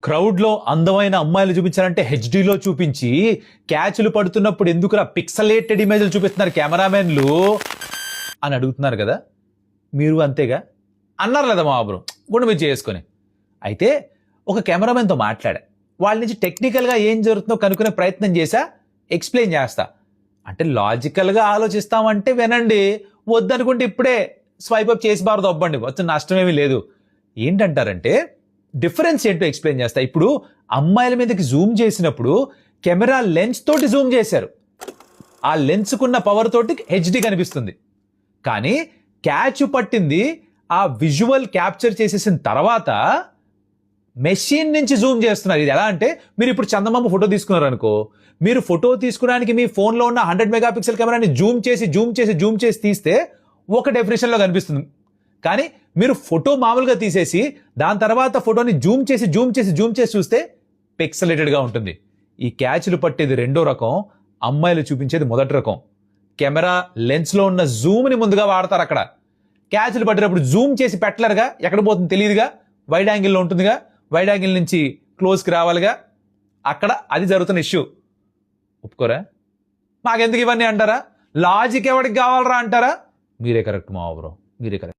క్రౌడ్లో అందమైన అమ్మాయిలు చూపించాలంటే హెచ్డీలో చూపించి క్యాచ్లు పడుతున్నప్పుడు ఎందుకురా పిక్సలేటెడ్ ఇమేజ్లు చూపిస్తున్నారు కెమెరామెన్లు అని అడుగుతున్నారు కదా. మీరు అంతేగా అన్నారు లేదా మా బాబు గుండె మీద చేసుకొని. అయితే ఒక కెమెరామెన్తో మాట్లాడా, వాళ్ళ నుంచి టెక్నికల్గా ఏం జరుగుతుందో కనుక్కునే ప్రయత్నం చేశా, ఎక్స్ప్లెయిన్ చేస్తా. అంటే లాజికల్గా ఆలోచిస్తామంటే వినండి, వద్దనుకుంటే ఇప్పుడే స్వైప్ అప్ చేసి బారు దొబ్బండి, వచ్చి నష్టమేమీ లేదు. ఏంటంటారంటే డిఫరెన్స్ ఏంటో ఎక్స్ప్లెయిన్ చేస్తా. ఇప్పుడు అమ్మాయిల మీదకి జూమ్ చేసినప్పుడు కెమెరా లెన్స్ తోటి జూమ్ చేశారు, ఆ లెన్స్కున్న పవర్ తోటి హెచ్డి కనిపిస్తుంది. కానీ క్యాచ్ పట్టింది ఆ విజువల్ క్యాప్చర్ చేసేసిన తర్వాత మెషిన్ నుంచి జూమ్ చేస్తున్నారు. ఇది ఎలా అంటే, మీరు ఇప్పుడు చందమామ ఫోటో తీసుకున్నారు అనుకో, మీరు ఫోటో తీసుకోవడానికి మీ ఫోన్లో ఉన్న 100 మెగాపిక్సెల్ కెమెరాని జూమ్ చేసి తీస్తే ఒక డెఫినేషన్లో కనిపిస్తుంది. కానీ మీరు ఫోటో మామూలుగా తీసేసి దాని తర్వాత ఫోటోని జూమ్ చేసి చూస్తే పిక్సలేటెడ్గా ఉంటుంది. ఈ క్యాచ్లు పట్టేది రెండో రకం, అమ్మాయిలు చూపించేది మొదటి రకం. కెమెరా లెన్స్లో ఉన్న జూమ్ని ముందుగా వాడతారు. అక్కడ క్యాచ్లు పట్టేటప్పుడు జూమ్ చేసి పెట్టలేరుగా, ఎక్కడ పోతుంది తెలియదుగా, వైడ్ యాంగిల్లో ఉంటుందిగా, వైడ్ యాంగిల్ నుంచి క్లోజ్కి రావాలిగా, అక్కడ అది జరుగుతున్న ఇష్యూ. ఒప్పుకోరా? మాకెందుకు ఇవన్నీ అంటారా? లాజిక్ ఎవరికి కావాలరా అంటారా? మీరే కరెక్ట్ మా బ్రో, మీరే కరెక్ట్.